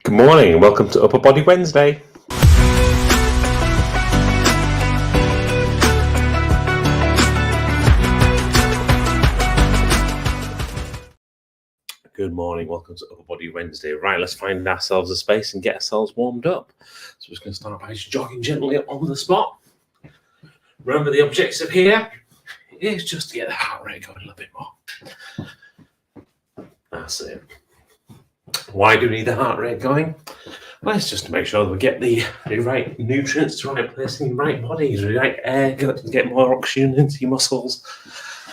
Good morning and welcome to Upper Body Wednesday. Good morning, welcome to Upper Body Wednesday. Right, let's find ourselves a space and get ourselves warmed up. So we're just going to start by just jogging gently up on the spot. Remember, the objective here is just to get the heart rate going a little bit more. That's it. Why do we need the heart rate going? Well, it's just to make sure that we get the right nutrients to the right place in the right body, the right air, get more oxygen into your muscles,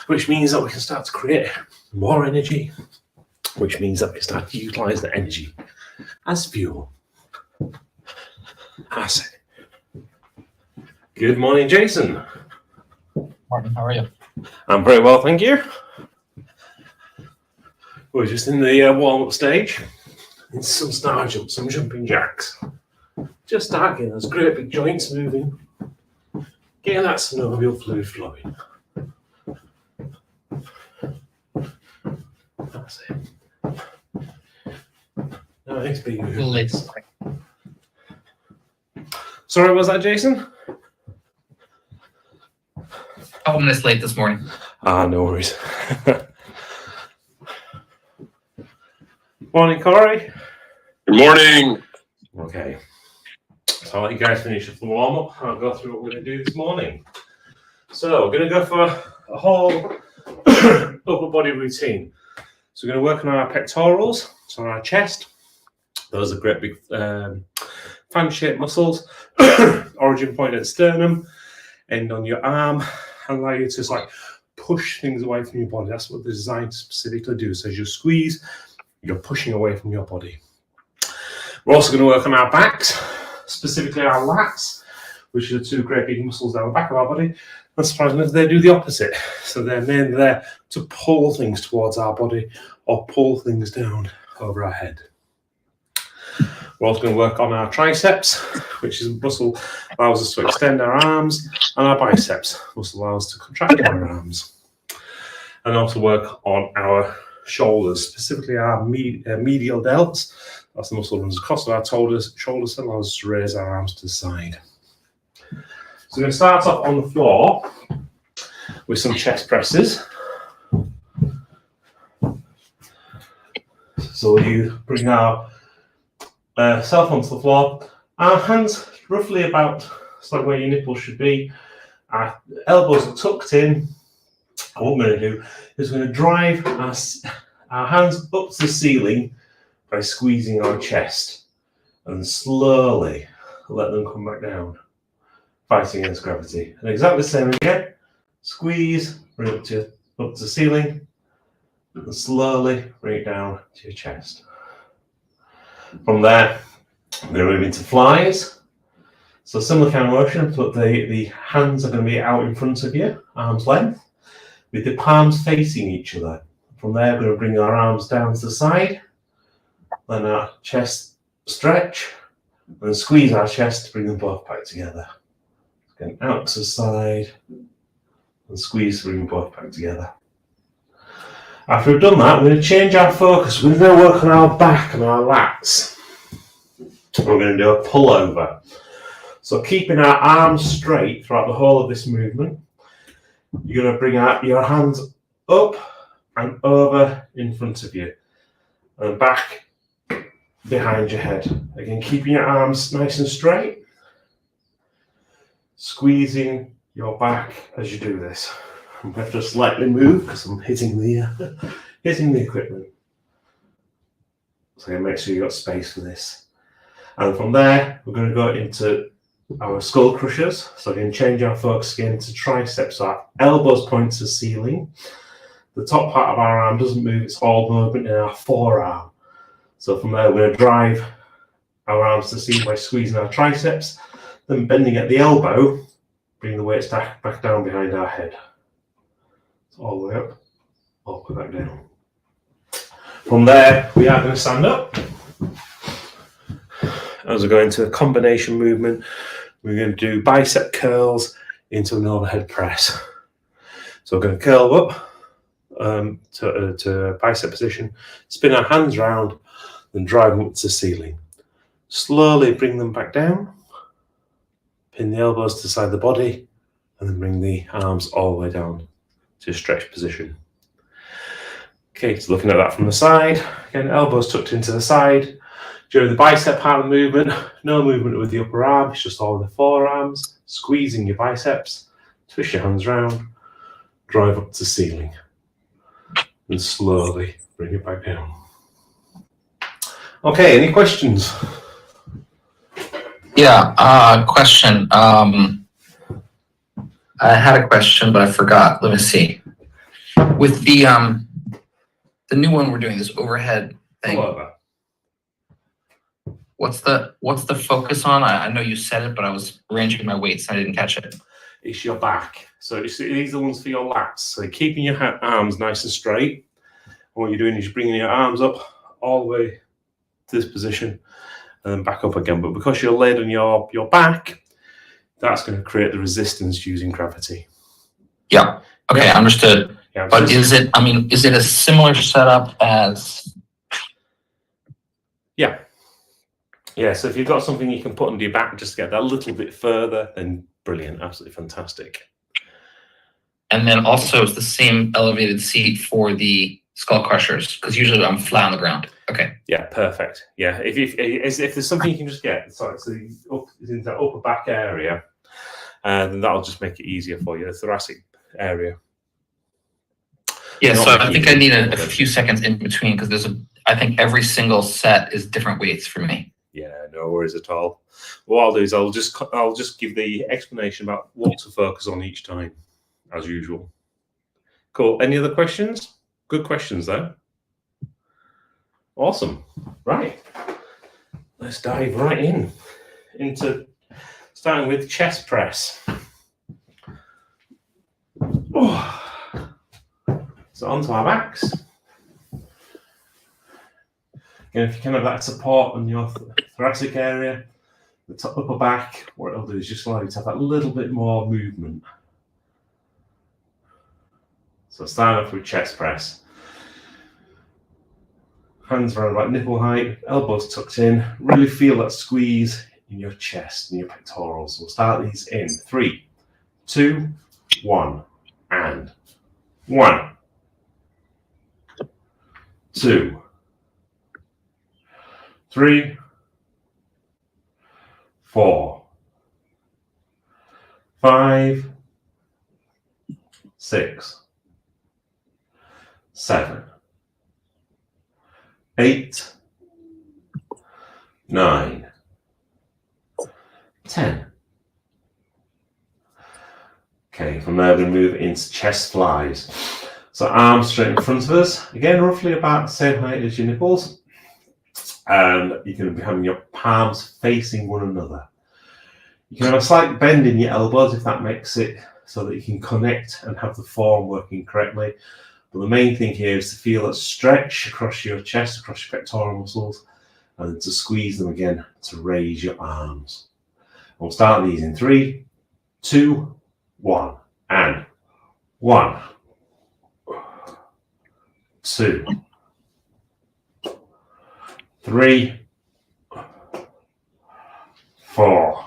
which means that we can start to create more energy, which means that we start to utilize the energy as fuel. That's it. Good morning, Jason. Morning, how are you? I'm very well, thank you. We're just in the warm-up stage. It's some star jumps, some jumping jacks. Just start getting those great big joints moving. Getting that synovial fluid flowing. That's it. Nice big movements. Sorry, what was that, Jason? A couple minutes late this morning. No worries. Morning, Corey. Good morning. Okay. So I'll let you guys finish up the warm-up. I'll go through what we're going to do this morning. So we're going to go for a whole upper body routine. So we're going to work on our pectorals, so on our chest. Those are great big fan-shaped muscles. Origin point at sternum, end on your arm, and allow you to like push things away from your body. That's what they're designed to specifically do. So as you squeeze, you're pushing away from your body. We're also going to work on our backs, specifically our lats, which are the two great big muscles down the back of our body. And surprisingly, they do the opposite. So they're mainly there to pull things towards our body or pull things down over our head. We're also going to work on our triceps, which is a muscle that allows us to extend our arms, and our biceps, muscle allows us to contract our arms. And also work on our shoulders, specifically our medial delts. That's the muscle that runs across our shoulders that allows us to raise our arms to the side. So we're going to start off on the floor with some chest presses. So you bring our self onto the floor. Our hands roughly about where your nipples should be. Our elbows are tucked in. And what we're going to do is we're going to drive our hands up to the ceiling by squeezing our chest and slowly let them come back down, fighting against gravity. And exactly the same again. Squeeze, bring it up to the ceiling, and slowly bring it down to your chest. From there, we're going to move into flies. So similar kind of motion, but the hands are going to be out in front of you, arm's length, with the palms facing each other. From there, we're going to bring our arms down to the side, then our chest stretch, and squeeze our chest to bring them both back together. Again, out to the side, and squeeze to bring them both back together. After we've done that, we're going to change our focus. We're going to work on our back and our lats. We're going to do a pullover. So keeping our arms straight throughout the whole of this movement, you're going to bring out your hands up and over in front of you and back behind your head. Again, keeping your arms nice and straight, squeezing your back as you do this. I'm going to just slightly move because I'm hitting the equipment. So make sure you've got space for this. And from there, we're going to go into our skull crushers. So again, change our focus again to triceps. So our elbows point to the ceiling. The top part of our arm doesn't move, it's all movement in our forearm. So from there, we're going to drive our arms to the ceiling by squeezing our triceps, then bending at the elbow, bring the weights back down behind our head. So all the way up, all the way back down. From there, we are going to stand up. As we go into a combination movement, we're going to do bicep curls into an overhead press. So we're going to curl up to bicep position, spin our hands round, then drive them up to the ceiling. Slowly bring them back down. Pin the elbows to the side of the body, and then bring the arms all the way down to a stretch position. Okay, so looking at that from the side, again, elbows tucked into the side. During the bicep part of the movement, no movement with the upper arm, it's just all in the forearms, squeezing your biceps, twist your hands around, drive up to ceiling, and slowly bring it back down. Okay, any questions? Yeah, question. I had a question, but I forgot. Let me see. With the new one we're doing, this overhead thing. What's the focus on? I know you said it, but I was arranging my weights and I didn't catch it. It's your back. So these are the ones for your lats. So keeping your arms nice and straight. And what you're doing is you're bringing your arms up all the way to this position and then back up again. But because you're laid on your back, that's going to create the resistance using gravity. Yeah. Okay, Yeah. Understood. Yeah, but is it a similar setup as? Yeah. Yeah, so if you've got something you can put under your back just to get that a little bit further, then brilliant, absolutely fantastic. And then also it's the same elevated seat for the skull crushers, because usually I'm flat on the ground. Okay. Yeah, perfect. Yeah, if there's something you can just get, so up into that upper back area, then that'll just make it easier for you, the thoracic area. Yeah, so I think I need a few seconds in between because I think every single set is different weights for me. Yeah, no worries at all. What I'll do is I'll just give the explanation about what to focus on each time, as usual. Cool. Any other questions? Good questions, though. Awesome. Right. Let's dive right into starting with chest press. Oh. So onto our backs. Again, if you can have that support on your thoracic area, the top upper back, what it'll do is just allow you to have that little bit more movement. So starting off with chest press. Hands around about nipple height, elbows tucked in. Really feel that squeeze in your chest and your pectorals. We'll start these in 3, 2, 1, and 1, 2, 3, 4, 5, 6, 7, 8, 9, 10. Okay, from there we're going to move into chest flies. So arms straight in front of us. Again, roughly about the same height as your nipples. And you're going to be having your palms facing one another. You can have a slight bend in your elbows if that makes it so that you can connect and have the form working correctly. But the main thing here is to feel a stretch across your chest, across your pectoral muscles, and to squeeze them again to raise your arms. We'll start these in 3, 2, 1, and 1, 2, 3, 4,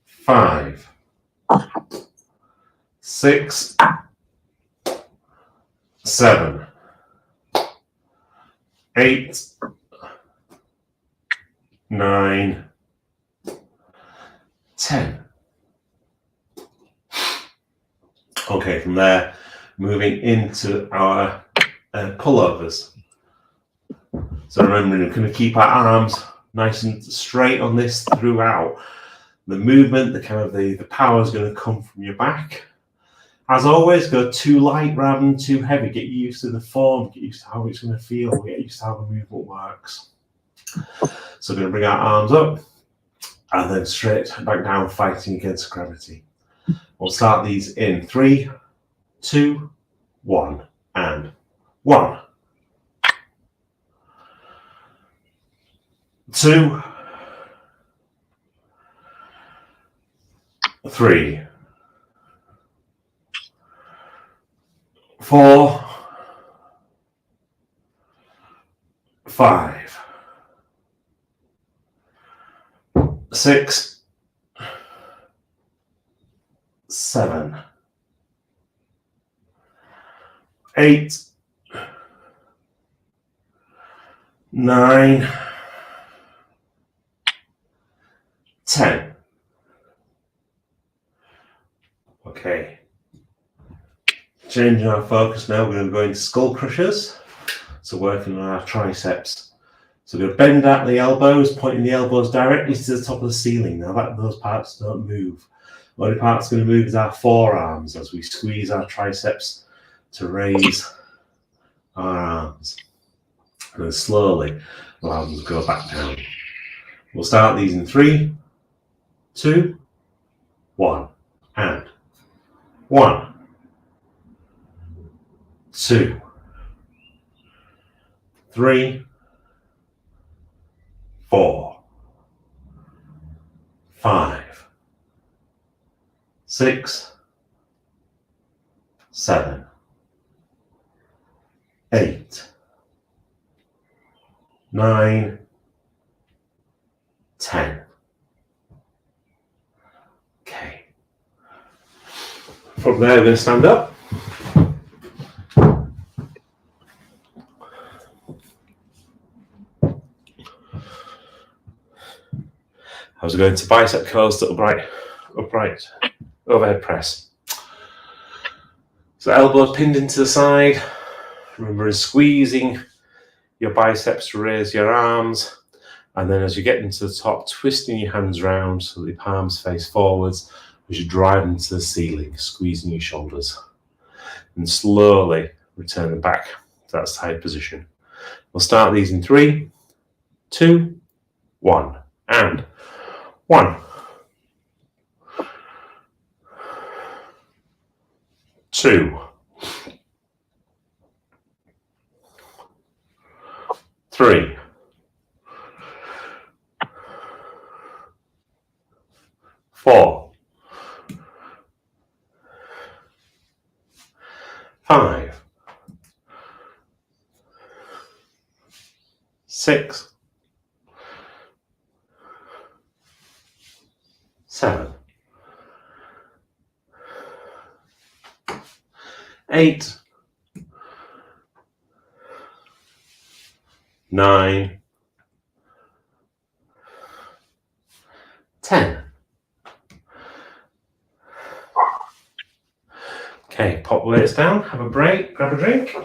5, 6, 7, 8, 9, 10. Okay, from there, moving into our pullovers. So remembering, we're going to keep our arms nice and straight on this throughout. The movement, the power is going to come from your back. As always, go too light rather than too heavy. Get used to the form, get used to how it's going to feel, get used to how the movement works. So we're going to bring our arms up and then straight back down, fighting against gravity. We'll start these in 3, 2, 1, and 1, 2, 3, 4, 5, 6, 7, 8, 9, 10. Okay. Changing our focus now, we're going to go into skull crushers. So working on our triceps. So we're going to bend out the elbows, pointing the elbows directly to the top of the ceiling. Now those parts don't move. The only part that's going to move is our forearms as we squeeze our triceps to raise our arms. And then slowly allow them to go back down. We'll start these in 3, 2, 1, and 1, 2, 3, 4, 5, 6, 7, 8, 9, 10. Okay. From there, we're going to stand up. I was going to bicep curls to upright overhead press. So elbows pinned into the side. Remember, squeezing your biceps to raise your arms. And then as you get into the top, twisting your hands round so the palms face forwards as you drive into the ceiling, squeezing your shoulders. And slowly return them back to that side position. We'll start these in 3, 2, 1, and 1, 2, 3, 4, 5, 6, 7, 8, 9, 10. Okay, pop the weights down, have a break, grab a drink.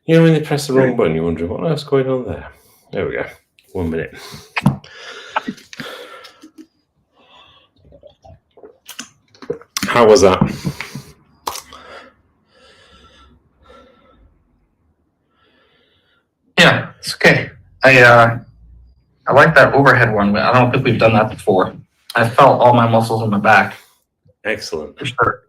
You know when they press the wrong button, you're wondering what else is going on there. There we go. 1 minute. How was that? Yeah, it's okay. I like that overhead one, but I don't think we've done that before. I felt all my muscles in my back. Excellent. For sure.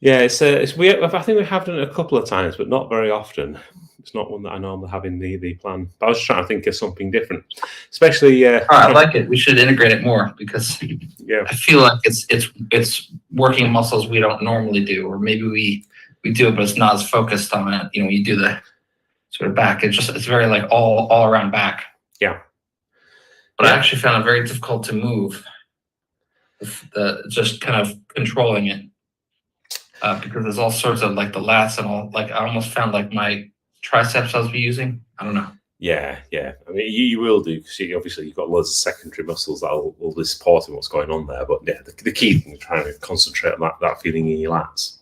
Yeah, it's weird. I think we have done it a couple of times, but not very often. It's not one that I normally have in the plan. But I was trying to think of something different, especially. I like it. We should integrate it more because Yeah, I feel like it's working muscles we don't normally do, or maybe we do it, but it's not as focused on it. You know, you do the sort of back. It's very like all around back. Yeah. But I actually found it very difficult to move. Just kind of controlling it. Because there's all sorts of like the lats and all, like I almost found like my triceps I was using. I don't know. Yeah. I mean, you will do because obviously you've got loads of secondary muscles that will be supporting what's going on there. But yeah, the key thing is trying to concentrate on that feeling in your lats.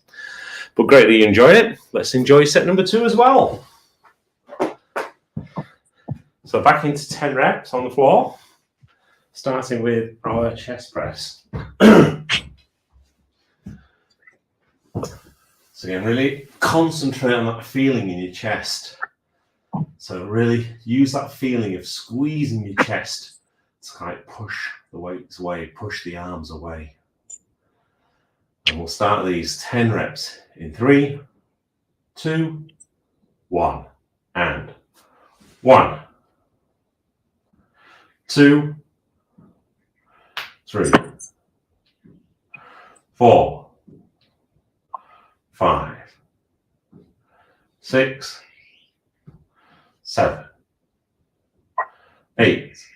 But great that you enjoyed it. Let's enjoy set number 2 as well. So back into 10 reps on the floor, starting with our chest press. So again, really concentrate on that feeling in your chest. So really use that feeling of squeezing your chest to kind of push the weights away, push the arms away. And we'll start these 10 reps in 3, 2, 1, and 1, 2, 3, 4, 5, 6, 7, 8,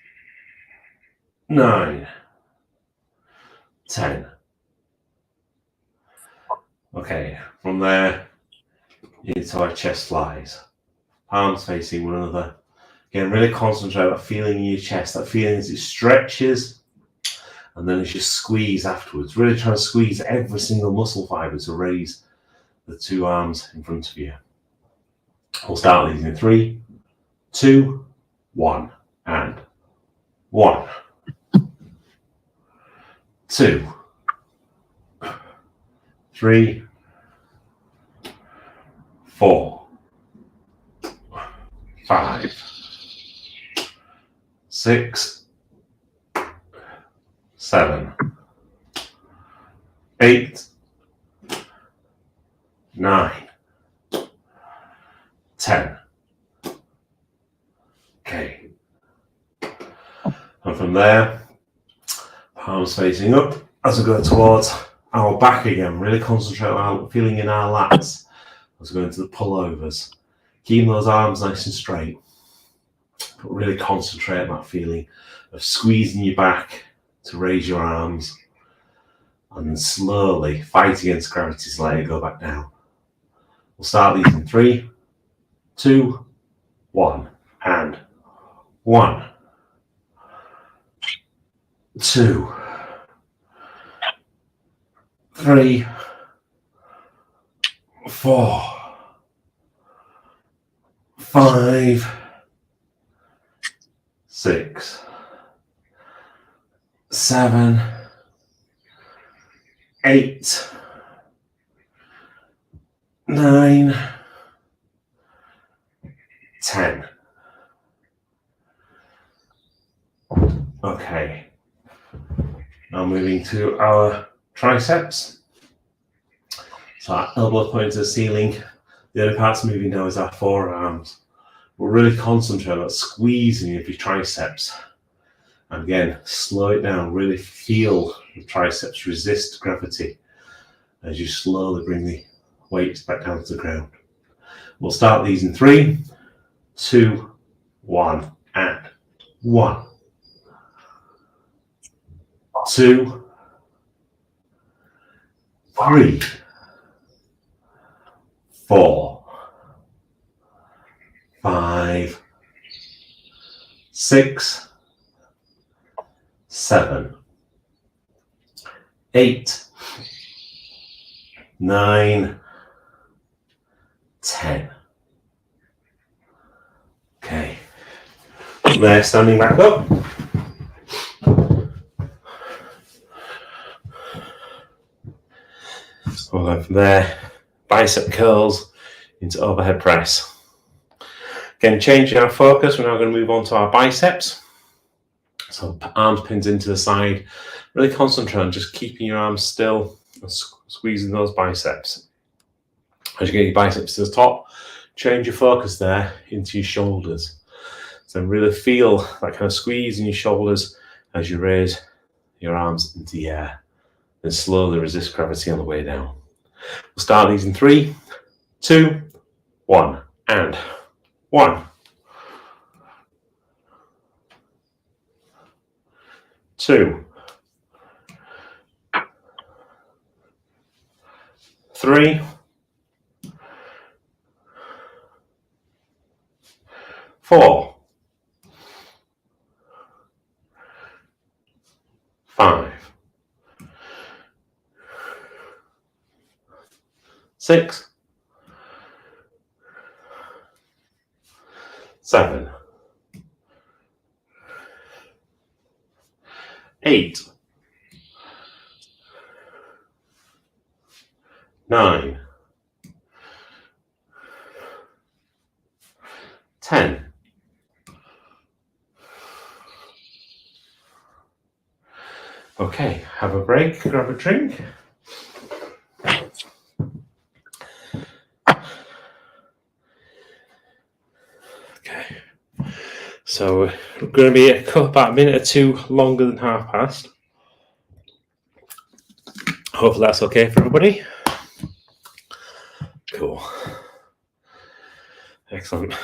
9, 10. Okay, from there into our chest flies. Palms facing one another. Again, really concentrate on that feeling in your chest, that feeling as it stretches, and then as you squeeze afterwards. Really try to squeeze every single muscle fiber to raise the two arms in front of you. We'll start these in 3, 2, 1, and 1, 2, 3, 4, 5, 6, 7, 8, 9, 10. Okay. And from there, palms facing up as we go towards our back again. Really concentrate on feeling in our lats as we go into the pullovers. Keeping those arms nice and straight. But really concentrate on that feeling of squeezing your back to raise your arms. And then slowly fight against gravity to let it go back down. We'll start these in 3, 2, 1, and 1, 2, 3, 4, 5, 6, 7, 8, 9, 10. Okay. Now moving to our triceps. So our elbows pointing to the ceiling. The only parts moving now is our forearms. We'll really concentrate on that squeezing of your triceps. And again, slow it down. Really feel the triceps resist gravity as you slowly bring the weights back down to the ground. We'll start these in 3, 2, 1, and 1, 2, 3, 4, 5, 6, 7, 8, 9, 10. Okay. There, standing back up. We'll go from there, bicep curls into overhead press. Again, changing our focus, we're now going to move on to our biceps. So arms pinned into the side. Really concentrate on just keeping your arms still and squeezing those biceps. As you get your biceps to the top, change your focus there into your shoulders. So really feel that kind of squeeze in your shoulders as you raise your arms into the air. Then slowly resist gravity on the way down. We'll start these in 3, 2, 1, and 1, 2, 3, 4, 5, 6, 7, 8, 9, 10. Okay, have a break, grab a drink. Okay, so we're going to be about a minute or two longer than past. Hopefully that's okay for everybody. Cool. Excellent.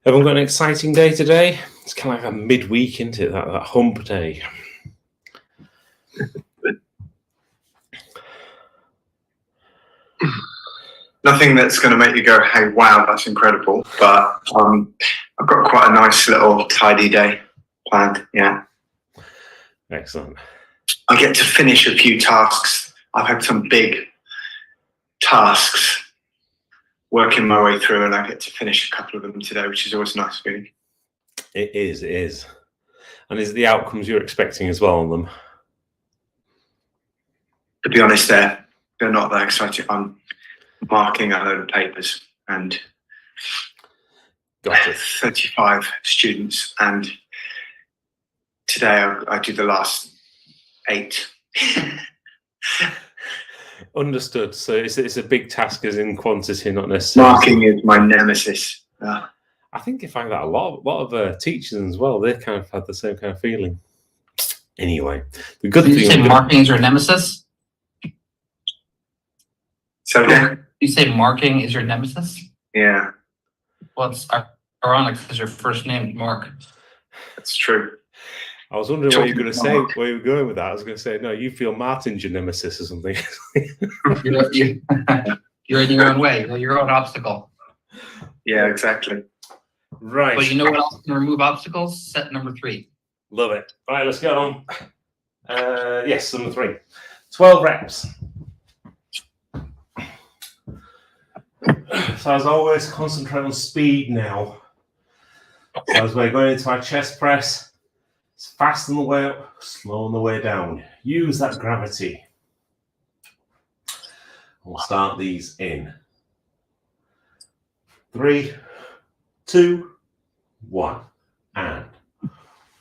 Everyone got an exciting day today? It's kind of like a midweek, isn't it? That hump day. Nothing that's going to make you go, hey, wow, that's incredible. But I've got quite a nice little tidy day planned, yeah. Excellent. I get to finish a few tasks. I've had some big tasks working my way through, and I get to finish a couple of them today, which is always a nice feeling. It is. And is the outcomes you're expecting as well on them? To be honest, they're not that exciting. I'm marking a load of papers and Got it. 35 students, and today I do the last 8. Understood. So it's a big task as in quantity, not necessarily. Marking is my nemesis. I think you find that a lot of teachers as well. They kind of had the same kind of feeling. Anyway, the good Did thing. you say marking is your nemesis? So again, You say marking is your nemesis? yeah, Well, it's ironic because your first name Mark. that's true. I was wondering what you were going to say, where you were going with that. I was going to say, no, you feel Martin's your nemesis or something. You're in your own way. You're your own obstacle. Yeah, exactly. Right. But you know what else can remove obstacles? Set number 3. Love it. All right, let's get on. Yes, number 3. 12 reps. So as always, concentrate on speed now. So as we're going into our chest press, it's fast on the way up, slow on the way down. Use that gravity. We'll start these in 3, 2, 1, and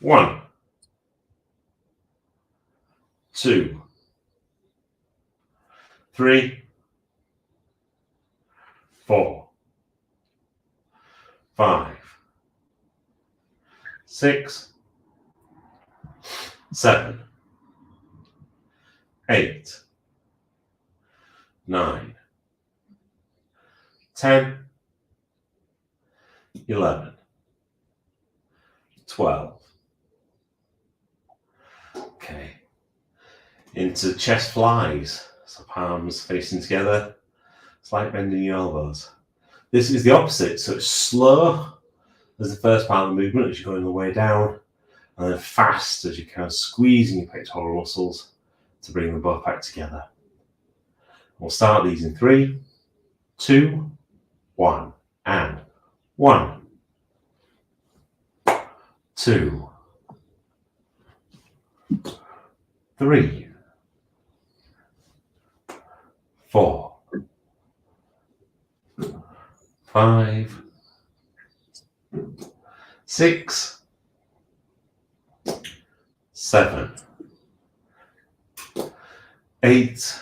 1, 2, 3, 4, 5, 6, 7, 8, 9, 10, 11, 12. Okay. Into chest flies. So palms facing together. Slight bend in your elbows. This is the opposite. So it's slow as the first part of the movement as you're going the way down, and then fast as you're kind of squeezing your pectoral muscles to bring them both back together. We'll start these in 3, 2, 1, and 1, 2, 3, 4, 5, 6, 7, 8,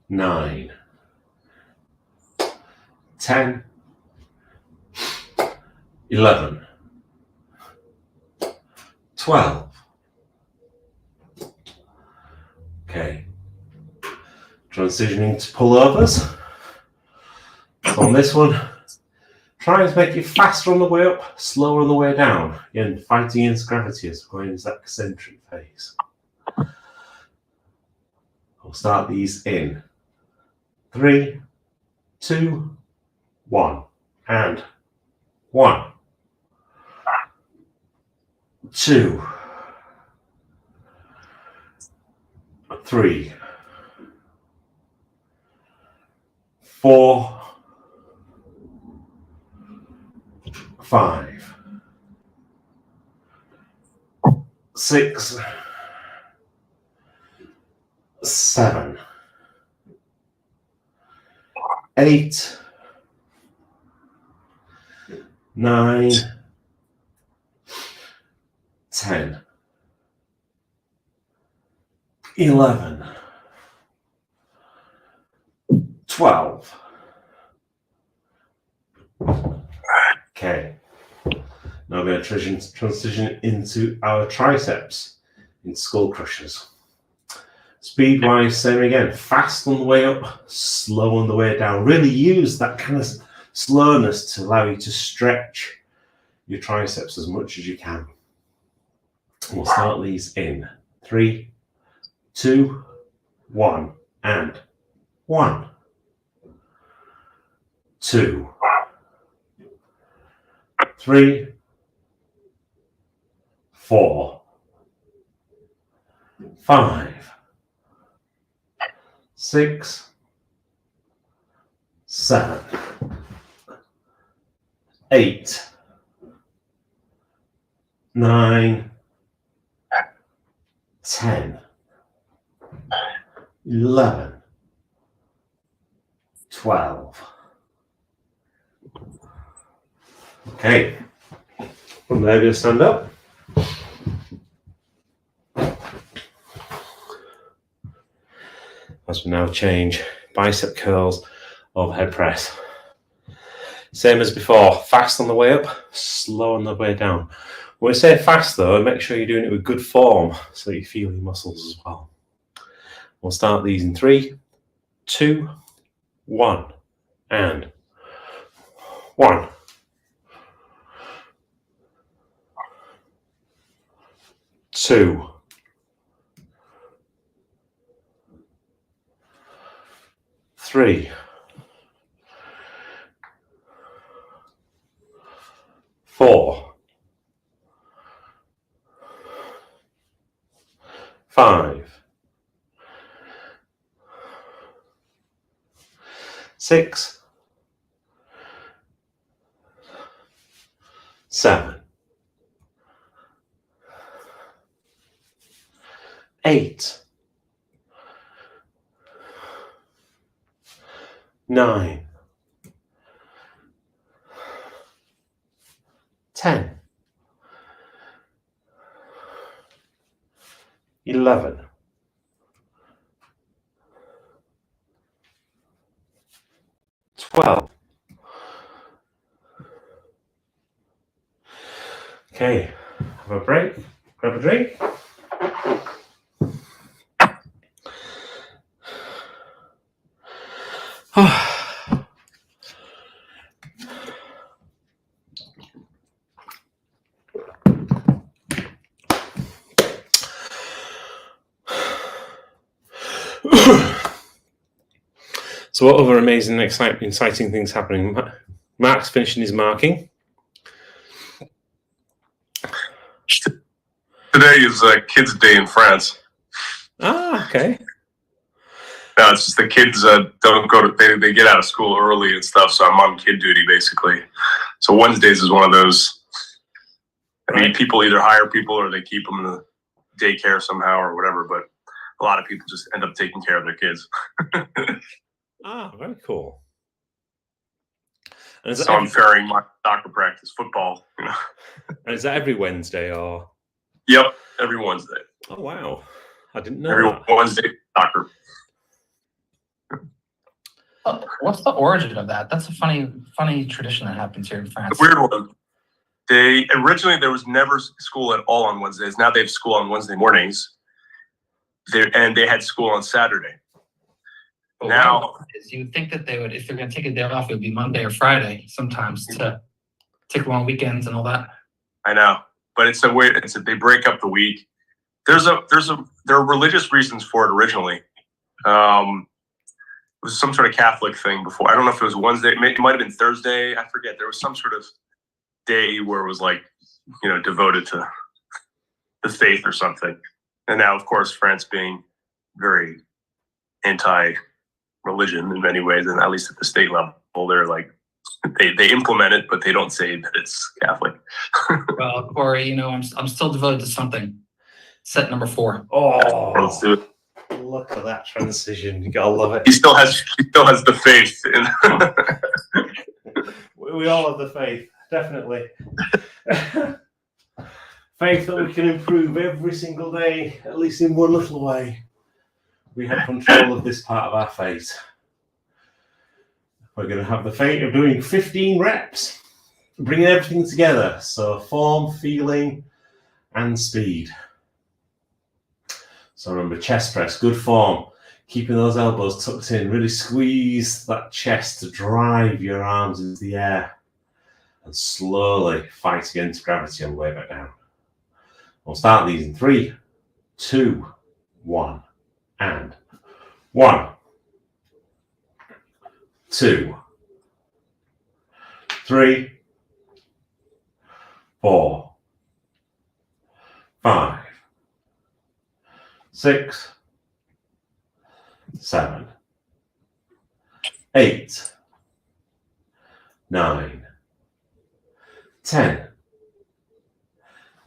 9, 10, 11, 12. Okay. Transitioning to pullovers. So on this one, try and make it faster on the way up, slower on the way down. Again, fighting against gravity as we're going into that eccentric phase. We'll start these in 3, 2, 1, and 1, 2, 3, 4, 5, 6, 7, 8, 9, 10, 11, 12. Okay. Now we're going to transition into our triceps in skull crushers. Speed-wise, same again. Fast on the way up, slow on the way down. Really use that kind of slowness to allow you to stretch your triceps as much as you can. We'll start these in 3, 2, 1, and 1, 2, 3, 4, 5, 6, 7, 8, 9, 10, 11, 12. Okay, from there, going to stand up. As we now change bicep curls, overhead press. Same as before, fast on the way up, slow on the way down. When we say fast though, make sure you're doing it with good form so that you feel your muscles as well. We'll start these in 3, 2, 1, and 1. 2, 3, 4, 5, 6, 7, 8, 9, 10, 11, 12. Okay, have a break, grab a drink. So what other amazing, exciting things happening? Mark's finishing his marking. Today is Kids' Day in France. Ah, okay. No, it's just the kids don't go to, they get out of school early and stuff, so I'm on kid duty basically. So Wednesdays is one of those. I mean, people either hire people or they keep them in the daycare somehow or whatever, but a lot of people just end up taking care of their kids. Ah, very cool. And so I'm ferrying my soccer practice, football, you know. And is that every Wednesday or? Yep, every Wednesday. Oh wow, I didn't know Every that. Wednesday, soccer. What's the origin of that? That's a funny tradition that happens here in France. The weird one. They originally there was never school at all on Wednesdays. Now they have school on Wednesday mornings. And they had school on Saturday. But Now you would think that they would, if they're going to take a day off, it would be Monday or Friday sometimes to take long weekends and all that. I know, but it's a weird. They break up the week. There are religious reasons for it originally. It was some sort of Catholic thing before. I don't know if it was Wednesday. It might have been Thursday. I forget. There was some sort of day where it was like, devoted to the faith or something. And now, of course, France being very anti-religion in many ways, and at least at the state level, they're like, they implement it, but they don't say that it's Catholic. Well, Corey, I'm still devoted to something. Set number 4. Oh, Let's do it. Look at that transition! You gotta love it. He still has the faith. We all have the faith, definitely. Faith that we can improve every single day, at least in one little way. We have control of this part of our fate. We're going to have the fate of doing 15 reps, bringing everything together. So form, feeling, and speed. So remember, chest press, good form. Keeping those elbows tucked in, really squeeze that chest to drive your arms into the air and slowly fight against gravity on the way back down. We'll start these in 3, 2, 1, and 1, 2, 3, 4, 5, 6, 7, 8, 9, 10,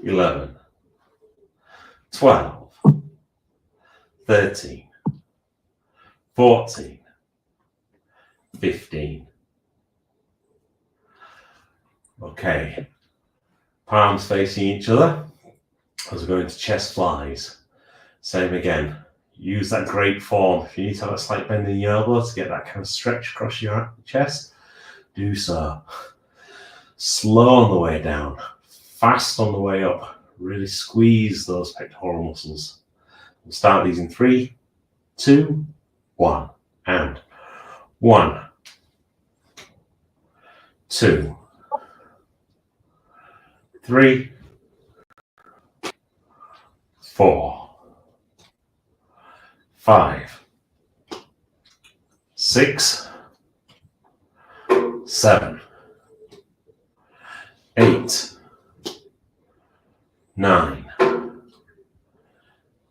11, 12, 13, 14, 15. Okay, palms facing each other as we go into chest flies. Same again. Use that great form. If you need to have a slight bend in your elbow to get that kind of stretch across your chest, do so. Slow on the way down, fast on the way up. Really squeeze those pectoral muscles. We'll start these in 3, 2, 1, and 1, 2, 3, 4, 5, 6, 7, 8, 9,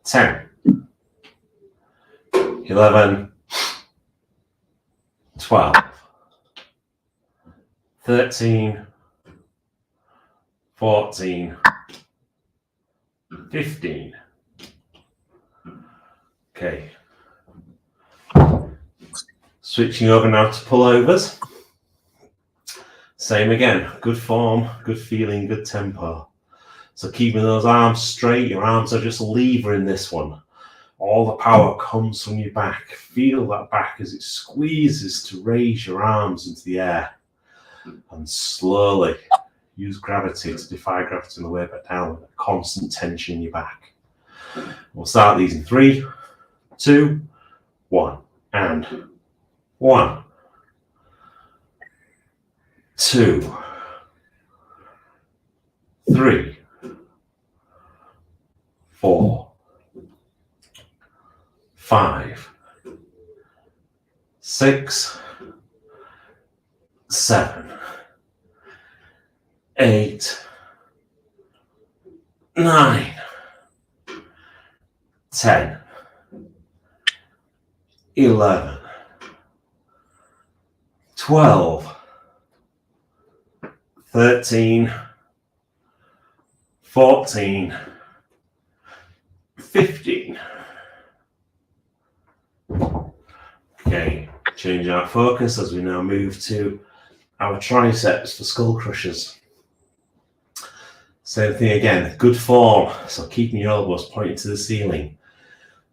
10, 11, 12, 13, 14, 15. Okay. Switching over now to pullovers. Same again, good form, good feeling, good tempo. So keeping those arms straight, your arms are just a lever in this one. All the power comes from your back. Feel that back as it squeezes to raise your arms into the air. And slowly use gravity to defy gravity on the way back down with a constant tension in your back. We'll start these in 3, 2, 1, and 1, 2, 3, 4, 5, 6, 7, 8, 9, 10, 11, 12, 13, 14, 15. Okay, change our focus as we now move to our triceps for skull crushers. Same thing again, good form. So keeping your elbows pointing to the ceiling.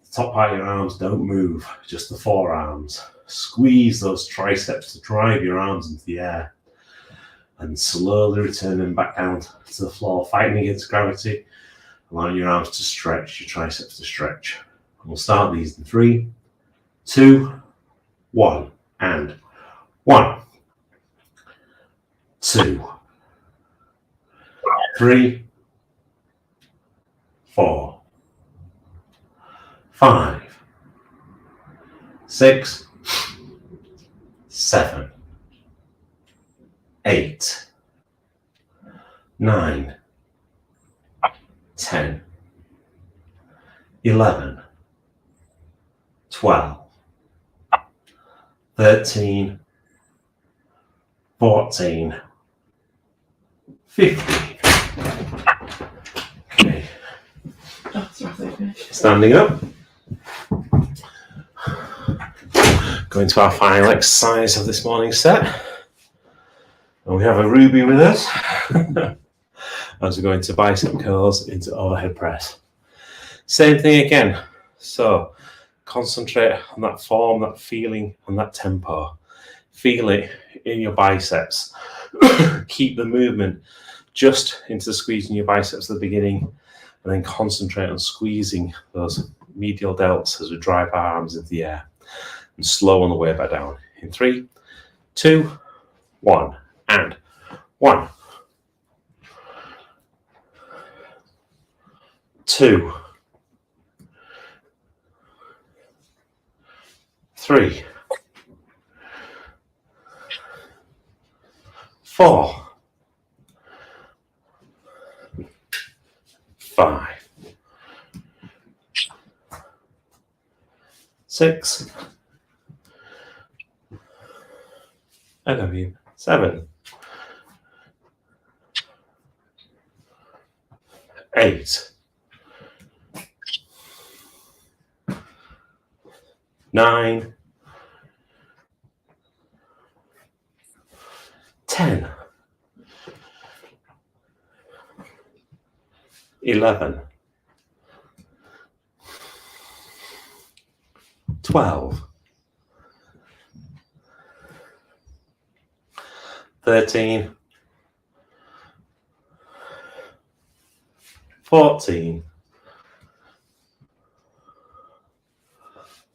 The top part of your arms don't move, just the forearms. Squeeze those triceps to drive your arms into the air. And slowly return them back down to the floor, fighting against gravity, allowing your arms to stretch, your triceps to stretch. And we'll start these in 3, 2, 1, and 1, 2, 3, 4, 5, 6, 7, 8, 9, 10, 11, 12, 13, 14, 15. Okay. Standing up. Going to our final exercise of this morning's set. And we have a Ruby with us as we go into bicep curls into overhead press. Same thing again. So concentrate on that form, that feeling, and that tempo. Feel it in your biceps. Keep the movement just into squeezing your biceps at the beginning, and then concentrate on squeezing those medial delts as we drive our arms into the air, and slow on the way back down. In 3, 2, 1, and 1, 2, 3, 4, 5, 6, 7, 8, 9, 10, 11, 12, 13, 14,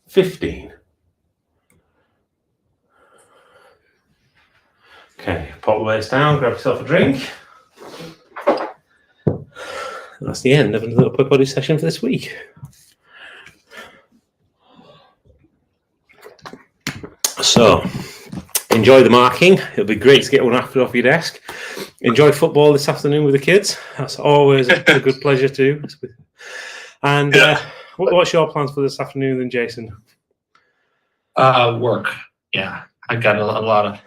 15. Okay, pop the weights down, grab yourself a drink. That's the end of another upper body session for this week. So, enjoy the marking. It'll be great to get one after off your desk. Enjoy football this afternoon with the kids. That's always a good pleasure too. And what's your plans for this afternoon then, Jason? Work. Yeah, I got a lot of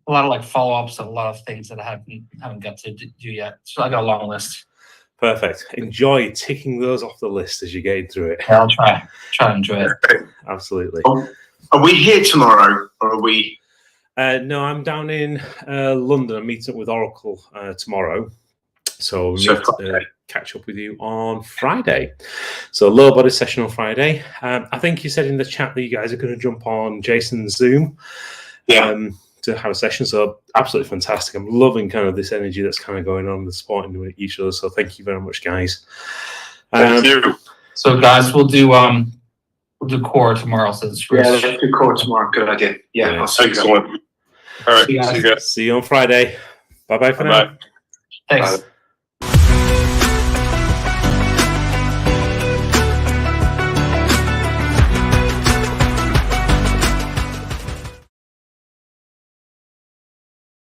like follow-ups and a lot of things that I haven't got to do yet. So I got a long list. Perfect. Enjoy ticking those off the list as you're getting through it. Yeah, I'll try to enjoy it. Absolutely. Are we here tomorrow, or are we? No, I'm down in London. I'm meeting up with Oracle tomorrow. So we'll catch up with you on Friday. So lower body session on Friday. I think you said in the chat that you guys are going to jump on Jason's Zoom to have a session. So absolutely fantastic. I'm loving kind of this energy that's kind of going on, the supporting with each other. So thank you very much, guys. Thank you. So guys, we'll do core tomorrow. So it's Let's do core tomorrow. Good idea. Yeah, I'll see you. Excellent. All right. See you guys. See you guys. See you on Friday. Bye-bye for now. Bye. Thanks. Bye.